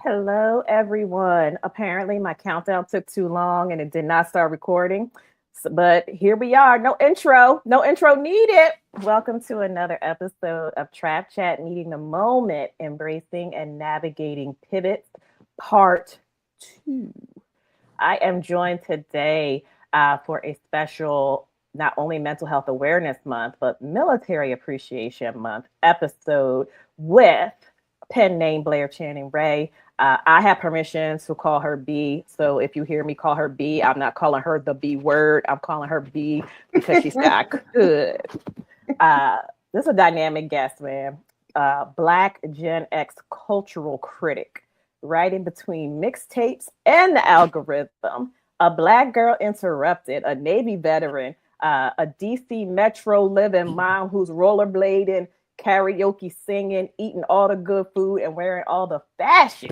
Hello, everyone. Apparently, my countdown took too long and it did not start recording. But here we are. No intro needed. Welcome to another episode of Trap Chat Meeting the Moment, Embracing and Navigating Pivots, Part 2. I am joined today for a special, not only Mental Health Awareness Month, but Military Appreciation Month episode with pen name Blair Channing Rae. I have permission to call her B. So if you hear me call her B, I'm not calling her the B word. I'm calling her B because she said I could. Uh, this is a dynamic guest, man. Black Gen X cultural critic, writing between mixtapes and the algorithm. A black girl interrupted, a Navy veteran, a DC Metro living mom who's rollerblading, karaoke singing, eating all the good food, and wearing all the fashion.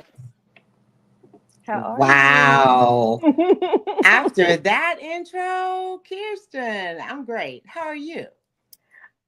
How Wow. are you? After that intro, Kirsten, I'm great. How are you?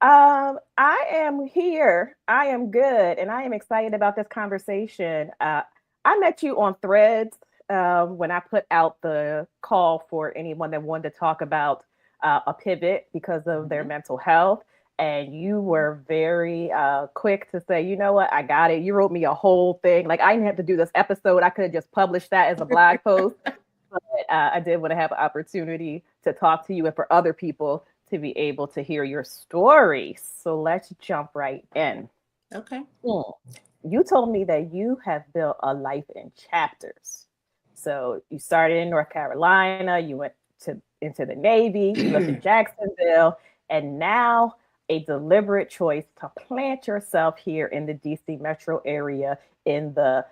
I am here. I am good, and I am excited about this conversation. I met you on Threads when I put out the call for anyone that wanted to talk about a pivot because of their Mhm. mental health. And you were very quick to say, you know what, I got it. You wrote me a whole thing. Like, I didn't have to do this episode. I could have just published that as a blog post. But I did want to have an opportunity to talk to you and for other people to be able to hear your story. So let's jump right in. Okay. Mm. You told me that you have built a life in chapters. So you started in North Carolina, you went to into the Navy, you lived in Jacksonville, and now a deliberate choice to plant yourself here in the DC metro area in the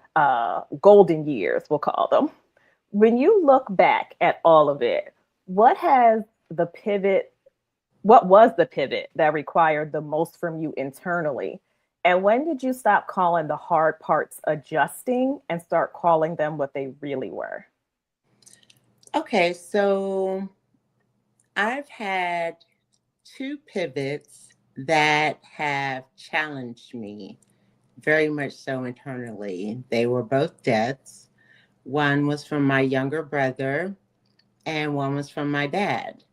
golden years, we'll call them. When you look back at all of it, what has the pivot what was the pivot that required the most from you internally? And when did you stop calling the hard parts adjusting and start calling them what they really were? Okay, so I've had two pivots that have challenged me very much so internally. They were both deaths. One was from my younger brother, and one was from my dad.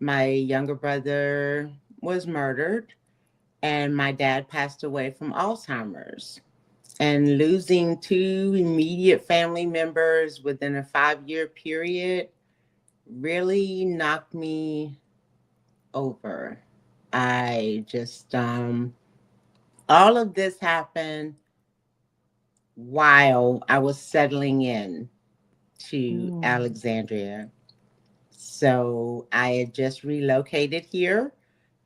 My younger brother was murdered, and my dad passed away from Alzheimer's. And losing two immediate family members within a 5-year period really knocked me over. I just, all of this happened while I was settling in to Mm, Alexandria. So I had just relocated here.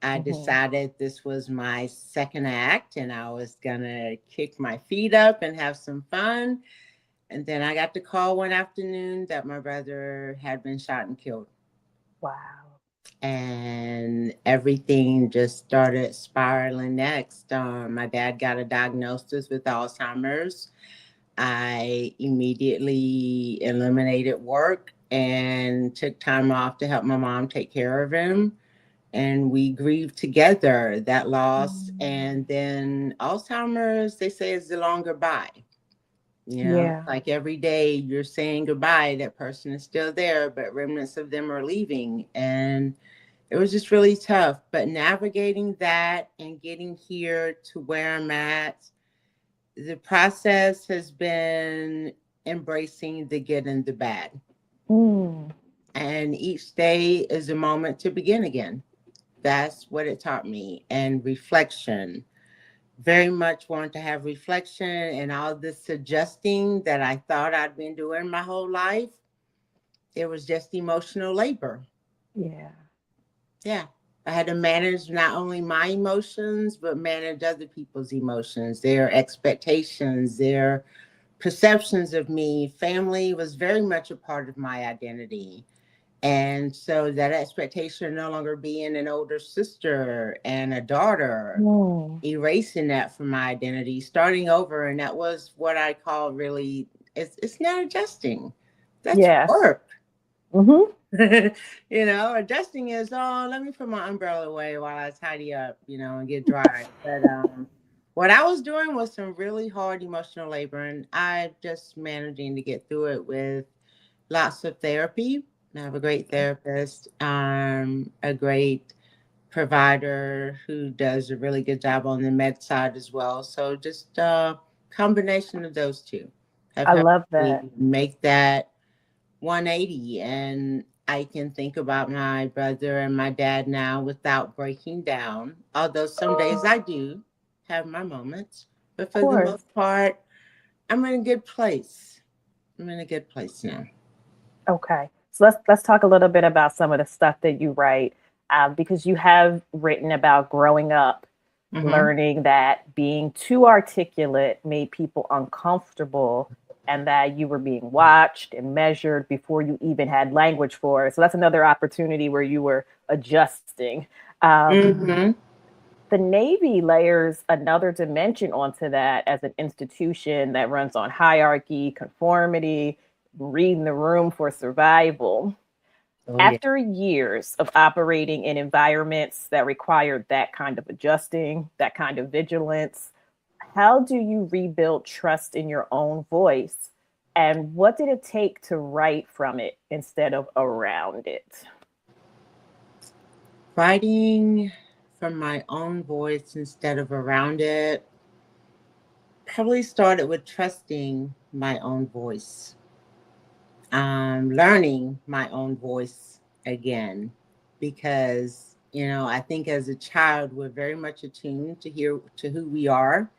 I mhm. decided this was my second act and I was going to kick my feet up and have some fun. And then I got the call one afternoon that my brother had been shot and killed. Wow. And everything just started spiraling next. My dad got a diagnosis with Alzheimer's. I immediately eliminated work and took time off to help my mom take care of him. And we grieved together that loss. Mm, And then Alzheimer's, they say, is the long goodbye. yeah. Like every day you're saying goodbye, that person is still there, but remnants of them are leaving. And it was just really tough. But navigating that and getting here to where I'm at, the process has been embracing the good and the bad. Mm, And each day is a moment to begin again. That's what it taught me. And reflection. Very much want to have reflection and all this adjusting that I thought I'd been doing my whole life. It was just emotional labor. yeah. Yeah. I had to manage not only my emotions, but manage other people's emotions, their expectations, their perceptions of me. Family was very much a part of my identity. And so that expectation of no longer being an older sister and a daughter, Mm, erasing that from my identity, starting over. And that was what I call really, it's not adjusting. That's yes. work. Hmm. Adjusting is, oh, let me put my umbrella away while I tidy up, and get dry. But What I was doing was some really hard emotional labor, and I'm just managing to get through it with lots of therapy. I have a great therapist, a great provider who does a really good job on the med side as well. So just a combination of those two have I helped love me that. make that 180, and I can think about my brother and my dad now without breaking down. Although some days I do have my moments, but Of for the course. most part, I'm in a good place. I'm in a good place now. Okay. So let's talk a little bit about some of the stuff that you write, because you have written about growing up, Mm-hmm. learning that being too articulate made people uncomfortable, and that you were being watched and measured before you even had language for it. So that's another opportunity where you were adjusting. Um, Mm-hmm. the Navy layers another dimension onto that as an institution that runs on hierarchy, conformity, reading the room for survival. Oh yeah. After years of operating in environments that required that kind of adjusting, that kind of vigilance, how do you rebuild trust in your own voice? And what did it take to write from it instead of around it? Writing from my own voice instead of around it probably started with trusting my own voice, learning my own voice again, because I think as a child we're very much attuned to hear to who we are.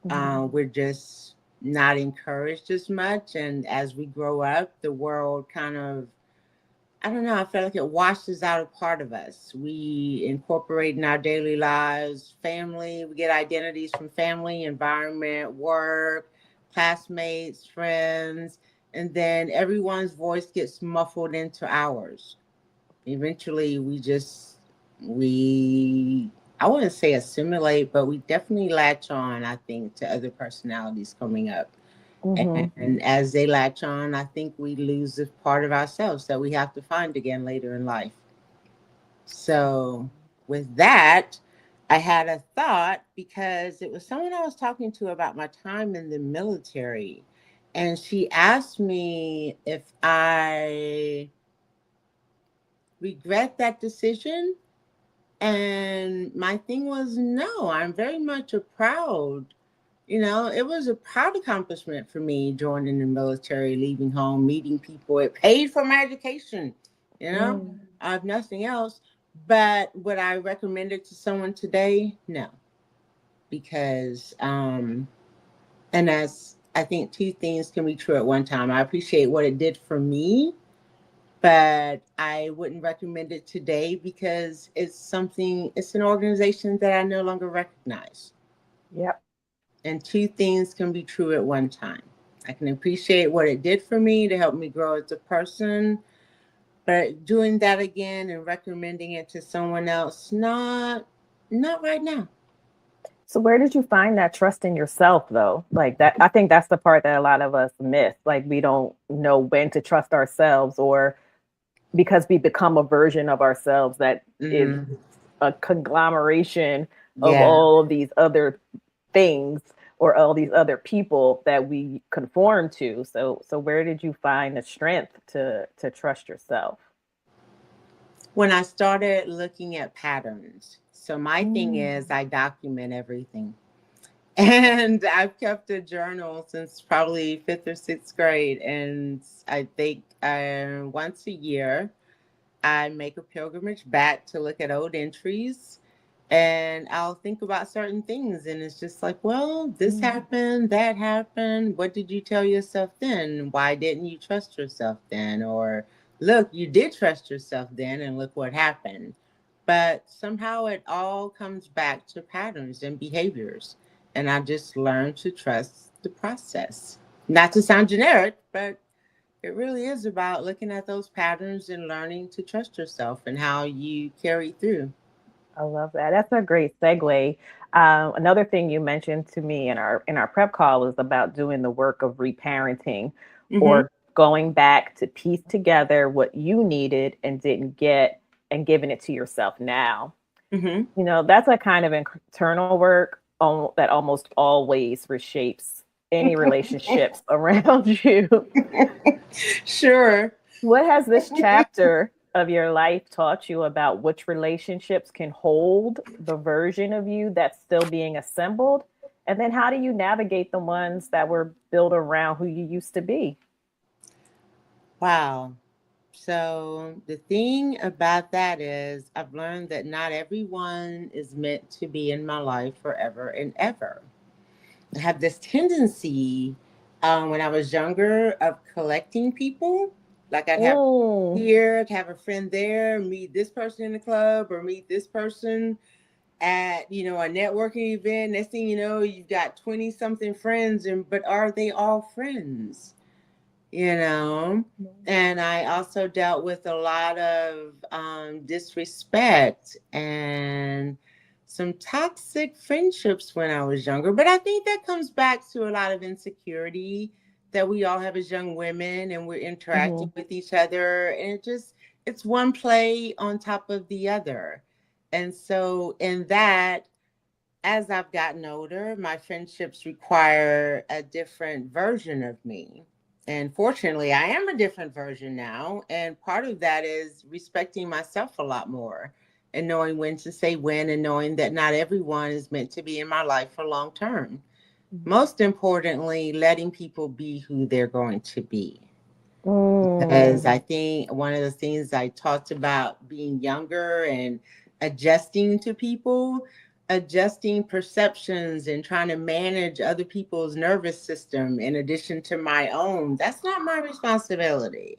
Mhm. We're just not encouraged as much, and as we grow up, the world kind of, I don't know, I feel like it washes out a part of us. We incorporate in our daily lives family, we get identities from family, environment, work, classmates, friends, and then everyone's voice gets muffled into ours. Eventually, we, I wouldn't say assimilate, but we definitely latch on, I think, to other personalities coming up. Mhm. And as they latch on, I think we lose a part of ourselves that we have to find again later in life. So, with that, I had a thought because it was someone I was talking to about my time in the military. And she asked me if I regret that decision. And my thing was, no, I'm very much a proud. It was a proud accomplishment for me joining the military, leaving home, meeting people. It paid for my education, you know, Mm. I have nothing else. But would I recommend it to someone today? No, because, and that's, I think two things can be true at one time. I appreciate what it did for me, but I wouldn't recommend it today because it's an organization that I no longer recognize. Yep. And two things can be true at one time. I can appreciate what it did for me to help me grow as a person, but doing that again and recommending it to someone else, not right now. So where did you find that trust in yourself though? Like that, I think that's the part that a lot of us miss. Like we don't know when to trust ourselves, or because we become a version of ourselves that is Mm, a conglomeration of yeah. all of these other things or all these other people that we conform to. So where did you find the strength to trust yourself? When I started looking at patterns. So my thing Mm. is I document everything. And I've kept a journal since probably fifth or sixth grade. And I think once a year, I make a pilgrimage back to look at old entries, and I'll think about certain things. And it's just like, well, this Mm. happened, that happened. What did you tell yourself then? Why didn't you trust yourself then? Or look, you did trust yourself then, and look what happened. But somehow it all comes back to patterns and behaviors. And I just learned to trust the process. Not to sound generic, but it really is about looking at those patterns and learning to trust yourself and how you carry through. I love that. That's a great segue. Another thing you mentioned to me in our prep call was about doing the work of reparenting, Mm-hmm. or going back to piece together what you needed and didn't get, and giving it to yourself now. Mm-hmm. That's a kind of internal work. that almost always reshapes any relationships around you. Sure. What has this chapter of your life taught you about which relationships can hold the version of you that's still being assembled? And then how do you navigate the ones that were built around who you used to be? Wow. So the thing about that is I've learned that not everyone is meant to be in my life forever and ever. I have this tendency when I was younger of collecting people. Like I'd have Mm. here, have a friend there, meet this person in the club or meet this person at, a networking event. Next thing you know, you've got 20 something friends, but are they all friends? you know. And I also dealt with a lot of disrespect and some toxic friendships when I was younger. But I think that comes back to a lot of insecurity that we all have as young women, and we're interacting with each other. And it's one play on top of the other. And so, in that, as I've gotten older, my friendships require a different version of me. And fortunately, I am a different version now. And part of that is respecting myself a lot more and knowing when to say when, and knowing that not everyone is meant to be in my life for long term. Most importantly, letting people be who they're going to be. Because I think one of the things I talked about being younger and adjusting to people, adjusting perceptions and trying to manage other people's nervous system in addition to my own, that's not my responsibility.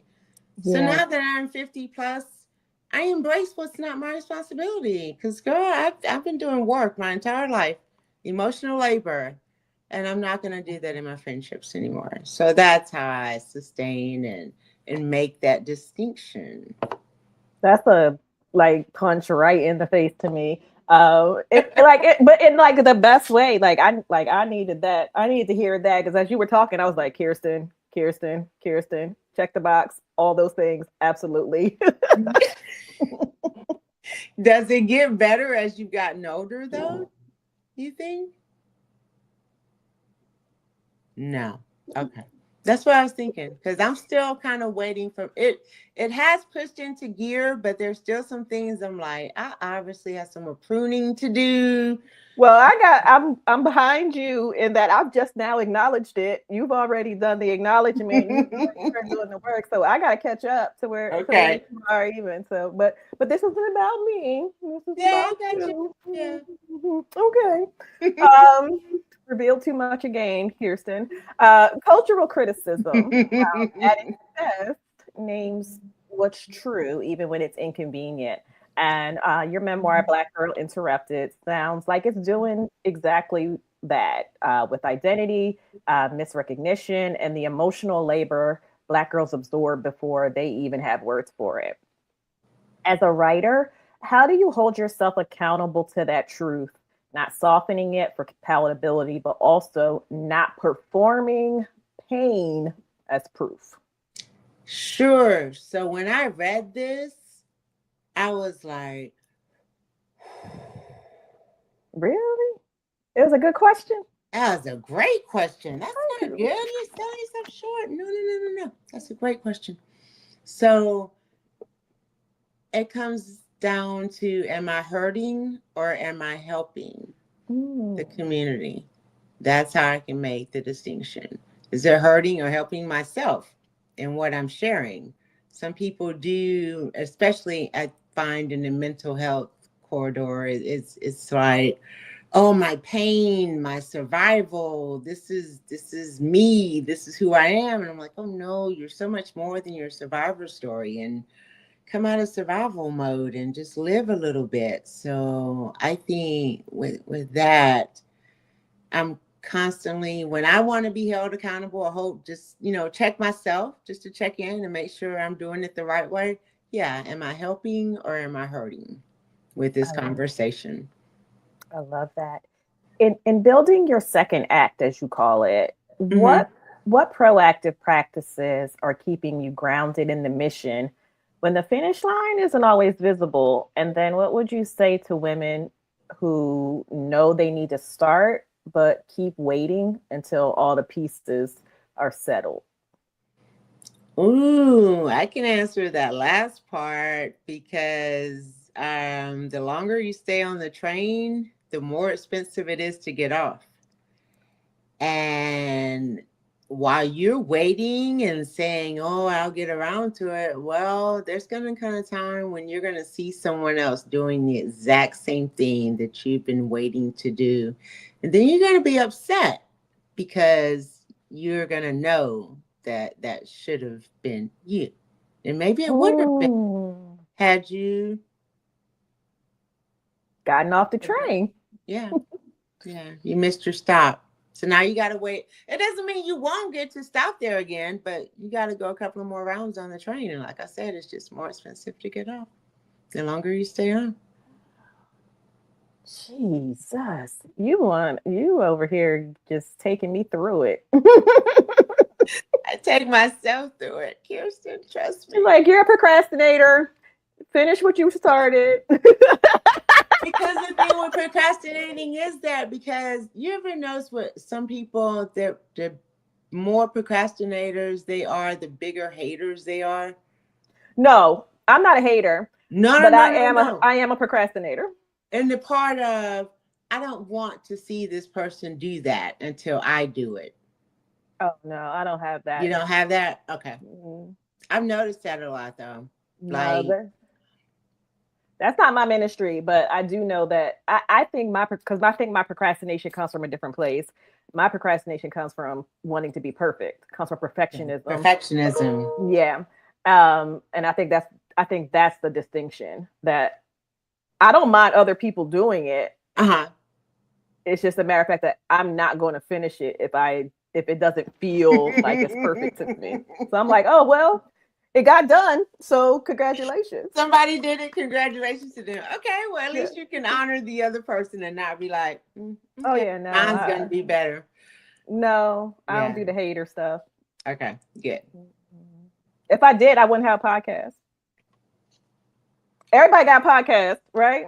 So now that I'm 50 plus, I embrace what's not my responsibility. Because, girl, I've been doing work my entire life, emotional labor, and I'm not going to do that in my friendships anymore. So that's how I sustain and make that distinction. That's a like punch right in the face to me. But in like the best way. I needed that. I needed to hear that because as you were talking, I was like, Kirsten, Kirsten, Kirsten, check the box, all those things, absolutely. Does it get better as you've gotten older, though? You think? No. Okay. That's what I was thinking, because I'm still kind of waiting for it. It has pushed into gear, but there's still some things I'm like, I obviously have some more pruning to do. Well, I'm behind you in that I've just now acknowledged it. You've already done the acknowledgement. You're doing the work, so I got to catch up to where you are even. So, but this isn't about me. This is about you. Yeah. Okay. Reveal too much again, Kirsten. Cultural criticism at its best names what's true, even when it's inconvenient. And your memoir, Black Girl Interrupted, sounds like it's doing exactly that with identity, misrecognition, and the emotional labor Black girls absorb before they even have words for it. As a writer, how do you hold yourself accountable to that truth, not softening it for palatability, but also not performing pain as proof? Sure. So when I read this, I was like, Really? It was a good question. that was a great question. That's not good. You're selling yourself short. No. That's a great question. So it comes down to, am I hurting or am I helping the community? That's how I can make the distinction. Is it hurting or helping myself in what I'm sharing? Some people do, especially I find in the mental health corridor, it's like, oh, my pain, my survival, this is me, this is who I am. And I'm like, oh no, you're so much more than your survivor story. And come out of survival mode and just live a little bit. So I think with that, I'm constantly, when I want to be held accountable, I hope just, check myself just to check in and make sure I'm doing it the right way. Yeah. Am I helping or am I hurting with this conversation? I love that. In building your second act, as you call it, what proactive practices are keeping you grounded in the mission when the finish line isn't always visible? And then what would you say to women who know they need to start, but keep waiting until all the pieces are settled? Ooh, I can answer that last part because the longer you stay on the train, the more expensive it is to get off. And while you're waiting and saying, "Oh, I'll get around to it," well, there's going to come a time when you're going to see someone else doing the exact same thing that you've been waiting to do. And then you're going to be upset because you're going to know that that should have been you. And maybe it would have been had you gotten off the train. Yeah. Yeah. You missed your stop. So now you got to wait. It doesn't mean you won't get to stop there again, but you got to go a couple of more rounds on the train. And like I said, it's just more expensive to get off the longer you stay on. Jesus, you over here just taking me through it. I take myself through it, Kirsten. Trust me. Like, you're a procrastinator. Finish what you started. Because the thing with procrastinating is that because you ever notice what some people, the more procrastinators they are, the bigger haters they are. No, I'm not a hater. No, but no, I am a procrastinator. And the part of, I don't want to see this person do that until I do it. Oh no, I don't have that. You don't have that? Okay. Mm-hmm. I've noticed that a lot though. No, that's not my ministry, but I do know that I think my procrastination comes from a different place. My procrastination comes from wanting to be perfect, comes from perfectionism. Yeah. And I think that's the distinction, that I don't mind other people doing it. It's just a matter of fact that I'm not going to finish it if it doesn't feel like it's perfect to me. So I'm like, oh well, it got done. So congratulations. Somebody did it. Congratulations to them. Okay, well, at least you can honor the other person and not be like, okay, oh yeah, no, mine's gonna be better. No, I don't do the hater stuff. Okay, good. If I did, I wouldn't have a podcast. Everybody got a podcast, right?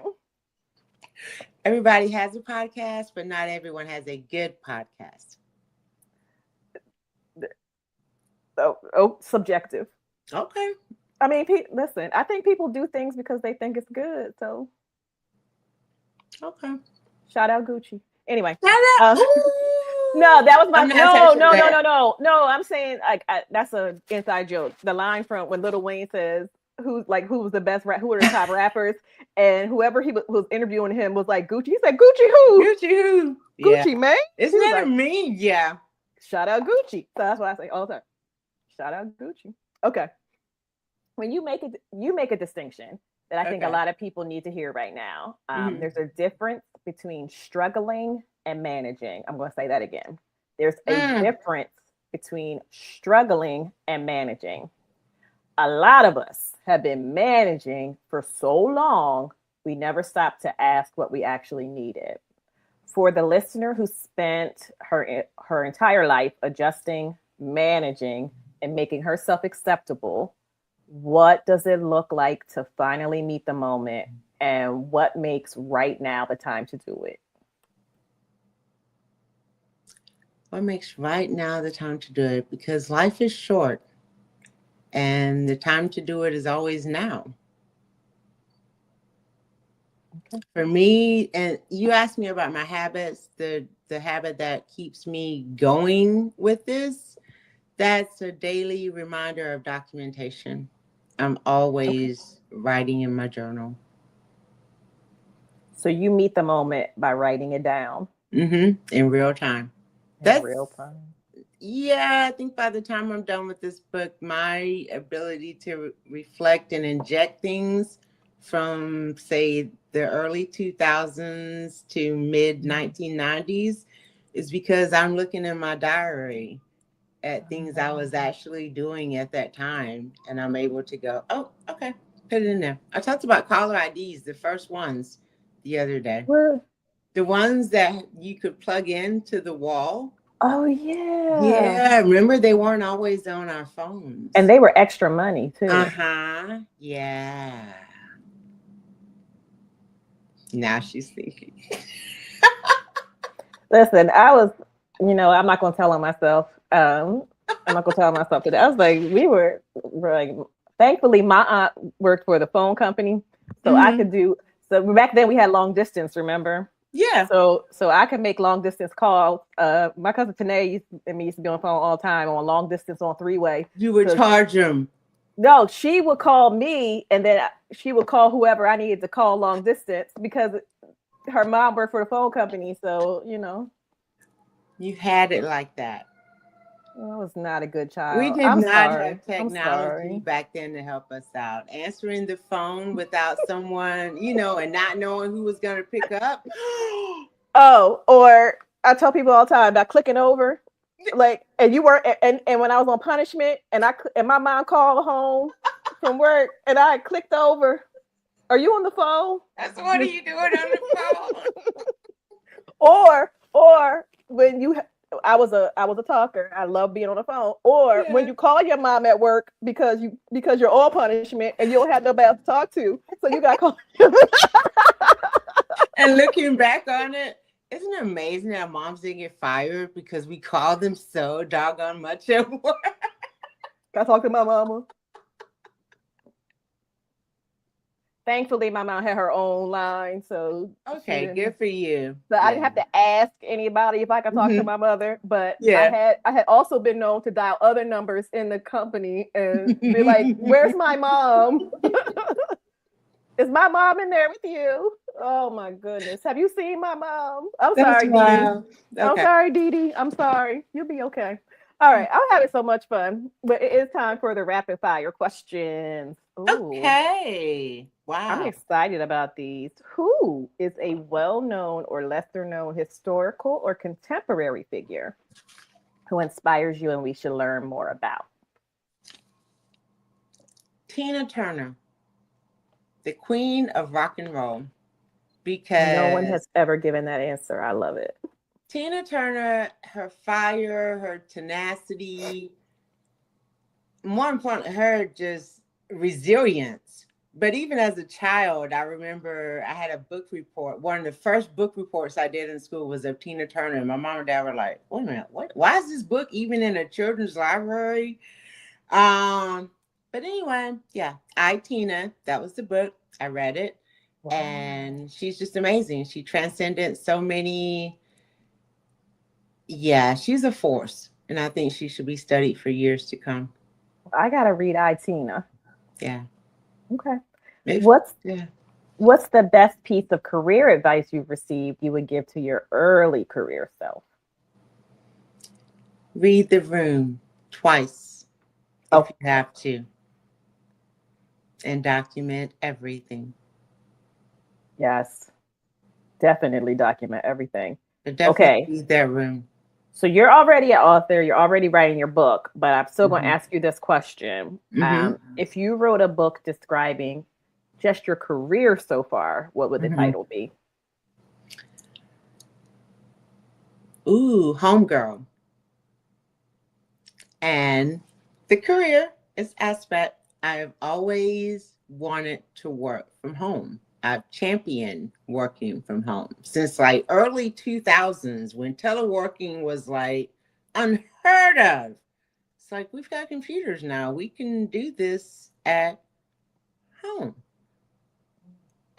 Everybody has a podcast, but not everyone has a good podcast. Oh, subjective. Okay. I mean, listen, I think people do things because they think it's good. So, okay. Shout out Gucci. Anyway. No, that was my no. I'm saying like that's an inside joke. The line from when Lil Wayne says who was the best who are the top rappers, and whoever he was interviewing him was like Gucci. He said Gucci who? Gucci who? Gucci man. Isn't that like, me? Yeah. Shout out Gucci. So that's what I say all the time. Shout out Gucci. Okay. When you make a distinction that I think a lot of people need to hear right now. There's a difference between struggling and managing. I'm going to say that again. There's a difference between struggling and managing. A lot of us have been managing for so long, we never stopped to ask what we actually needed. For the listener who spent her entire life adjusting, managing, and making herself acceptable, what does it look like to finally meet the moment, and what makes right now the time to do it? What makes right now the time to do it? Because life is short and the time to do it is always now. Okay. For me, and you asked me about my habits, the habit that keeps me going with this, that's a daily reminder of documentation. I'm always writing in my journal. So you meet the moment by writing it down? In real time. That's real time. Yeah, I think by the time I'm done with this book, my ability to reflect and inject things from, say, the early 2000s to mid 1990s is because I'm looking in my diary at things I was actually doing at that time. And I'm able to go, oh, okay, put it in there. I talked about caller IDs, the first ones the other day. What? The ones that you could plug into the wall. Oh, yeah. Yeah, remember they weren't always on our phones. And they were extra money, too. Yeah. Now she's thinking. Listen, I was, I'm not gonna tell on myself. I'm not gonna tell myself today. I was like, we're like, thankfully, my aunt worked for the phone company, so I could do. So back then we had long distance. Remember? Yeah. So I could make long distance calls. My cousin Tanae and me used to be on the phone all the time on long distance on three-way. You would charge them. No, she would call me, and then she would call whoever I needed to call long distance because her mom worked for the phone company. So you had it like that. I was not a good child. We did I'm not sorry. have technology back then to help us out. Answering the phone without someone, and not knowing who was going to pick up. Oh, or I tell people all the time about clicking over, like, and you were, and when I was on punishment, and my mom called home from work, and I clicked over. Are you on the phone? That's what are you doing on the phone? or when I was a talker. I love being on the phone. Or when you call your mom at work because you're on punishment and you don't have nobody to talk to, so you got to call. And looking back on it, isn't it amazing that moms didn't get fired because we called them so doggone much at work? I talk to my mama. Thankfully, my mom had her own line, so okay, good for you. So I didn't have to ask anybody if I could talk to my mother, but I had also been known to dial other numbers in the company and be like, "Where's my mom? Is my mom in there with you?" Oh my goodness, have you seen my mom? I'm sorry, Dee. Okay. I'm sorry, Dee. I'm sorry. You'll be okay. All right, I'm having so much fun, but it is time for the rapid fire questions. Ooh. Okay. Wow. I'm excited about these. Who is a well-known or lesser-known historical or contemporary figure who inspires you and we should learn more about? Tina Turner, the queen of rock and roll. Because no one has ever given that answer. I love it. Tina Turner, her fire, her tenacity, more importantly, her just resilience. But even as a child, I remember I had a book report. One of the first book reports I did in school was of Tina Turner. And my mom and dad were like, wait a minute, why is this book even in a children's library? But anyway, yeah, Tina, that was the book. I read it. Wow. And she's just amazing. She transcended so many. Yeah, she's a force. And I think she should be studied for years to come. I got to read Tina. Yeah. Okay. What's the best piece of career advice you've received you would give to your early career self? Read The Room twice if you have to. And document everything. Yes. Definitely document everything. Definitely read that Room. So you're already an author, you're already writing your book, but I'm still going to ask you this question. If you wrote a book describing just your career so far, what would the title be? Ooh, Homegirl. And the career is aspect. I've always wanted to work from home. I've championed working from home since like early 2000s when teleworking was like unheard of. It's like, we've got computers now. We can do this at home.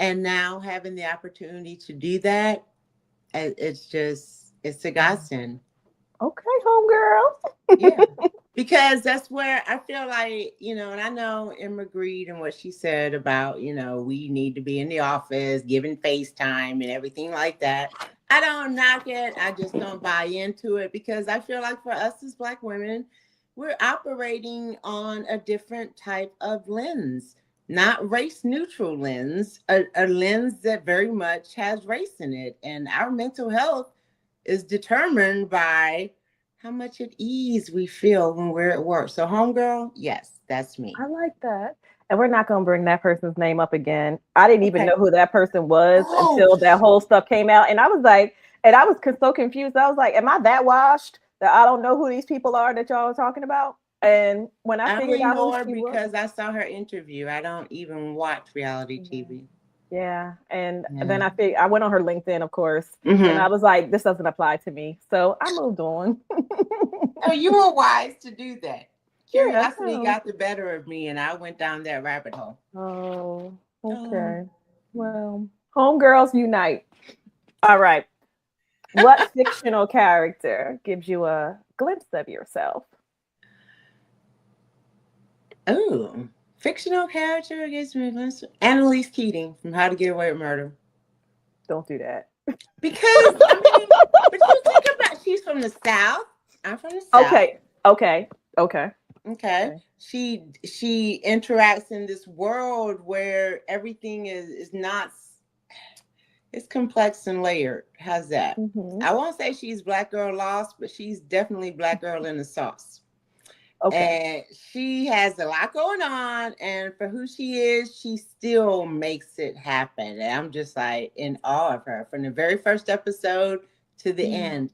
And now having the opportunity to do that, it's a godsend. Okay, homegirl. Yeah. Because that's where I feel like, and I know Emma agreed in what she said about, we need to be in the office, giving FaceTime and everything like that. I don't knock it. I just don't buy into it because I feel like for us as Black women, we're operating on a different type of lens, not race neutral lens, a lens that very much has race in it. And our mental health is determined by how much at ease we feel when we're at work. So homegirl, yes, that's me. I like that. And we're not going to bring that person's name up again. I didn't even know who that person was until that whole stuff came out. And I was like, so confused. I was like, am I that washed that I don't know who these people are that y'all are talking about? And when I figured out who she was, because I saw her interview. I don't even watch reality TV. Yeah. And then Yeah. I went on her LinkedIn, of course, and I Mm-hmm. was like, this doesn't apply to me. So I moved on. Oh, you were wise to do that. Yeah. Curiosity No. got the better of me, and I went down that rabbit hole. Oh, Oh. okay. Well, homegirls unite. All right. What fictional character gives you a glimpse of yourself? Oh. Fictional character against me. Annalise Keating from How to Get Away with Murder. Don't do that. Because I mean, but you think about she's from the South. I'm from the South. Okay. Okay. Okay. Okay. Okay. She interacts in this world where everything is not, it's complex and layered. How's that? Hmm. I won't say she's black girl lost, but she's definitely black girl in the sauce. Okay. And she has a lot going on, and for who she is, she still makes it happen. And I'm just like in awe of her from the very first episode to the Mm. end.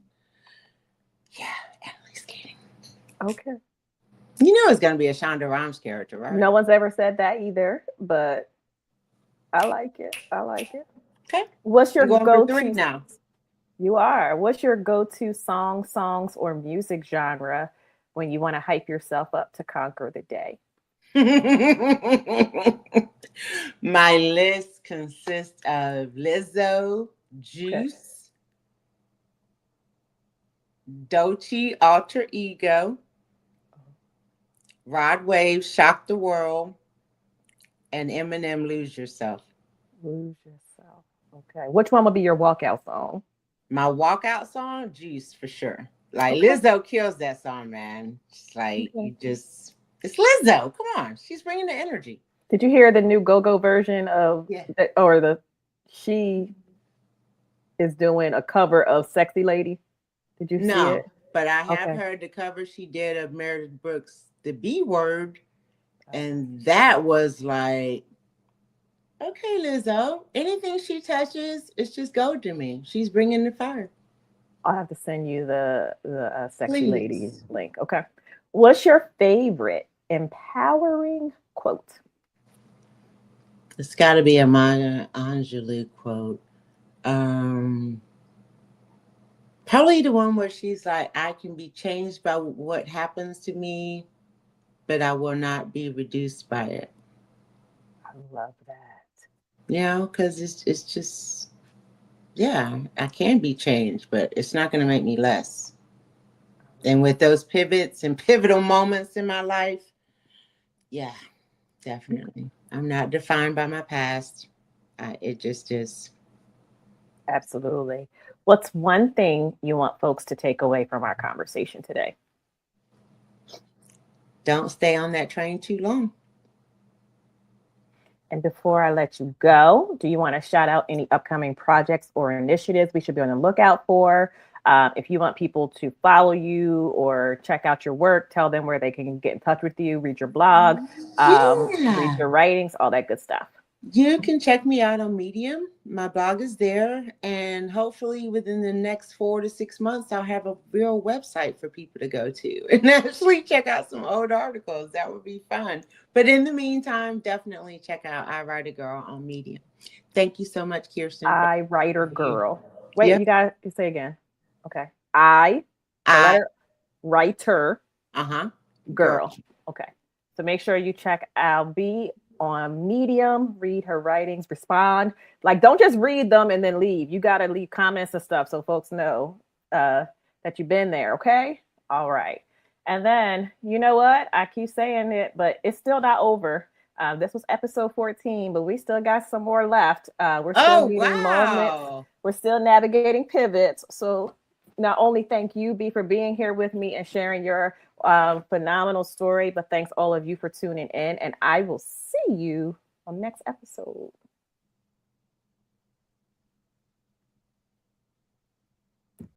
Yeah, Annalise Keating. Okay. You know it's gonna be a Shonda Rhimes character, right? No one's ever said that either, but I like it. I like it. Okay. What's your I'm going for go 3 to? now. You are. What's your go to song, songs, or music genre when you want to hype yourself up to conquer the day? My list consists of Lizzo, Okay. Juice, Doechii, Alter Ego, Rod Wave, Shock the World, and Eminem, Lose Yourself. Lose yourself. Okay. Which one would be your walkout song? My walkout song, Juice, for sure. Like Okay. Lizzo kills that song, man. It's like Okay. it's Lizzo. Come on, she's bringing the energy. Did you hear the new go-go version of Yeah. she is doing a cover of Sexy Lady? Did you see No, it? but I have Okay. heard the cover she did of Meredith Brooks, The B Word, Okay. and that was like, okay, Lizzo, anything she touches, it's just gold to me. She's bringing the fire. I'll have to send you the Sexy Lady Please. link. Okay. What's your favorite empowering quote? It's got to be a Maya Angelou quote. Um, Probably the one where she's like, I can be changed by what happens to me, but I will not be reduced by it. I love that. You know, because it's just, yeah, I can be changed, but it's not going to make me less. And with those pivots and pivotal moments in my life, yeah, definitely. I'm not defined by my past. It just is. Absolutely. What's one thing you want folks to take away from our conversation today? Don't stay on that train too long. And before I let you go, do you want to shout out any upcoming projects or initiatives we should be on the lookout for? If you want people to follow you or check out your work, tell them where they can get in touch with you, read your blog, read Yeah. your writings, all that good stuff. You can check me out on Medium. My blog is there. And hopefully within the next 4 to 6 months, I'll have a real website for people to go to and actually check out some old articles. That would be fun. But in the meantime, definitely check out I Write a Girl on Medium. Thank you so much, Kirsten. I writer girl. Wait, Yep. you got to say again. Okay. The I, letter writer uh-huh, girl. girl. Okay. So make sure you check out B on Medium, read her writings, respond. Like, don't just read them and then leave. You got to leave comments and stuff so folks know that you've been there. Okay. All right. And then, you know what? I keep saying it, but it's still not over. This was episode 14, but we still got some more left. We're still Oh, meeting moments. wow. We're still navigating pivots. So not only thank you, B, for being here with me and sharing your phenomenal story, but thanks all of you for tuning in. And I will see you on next episode.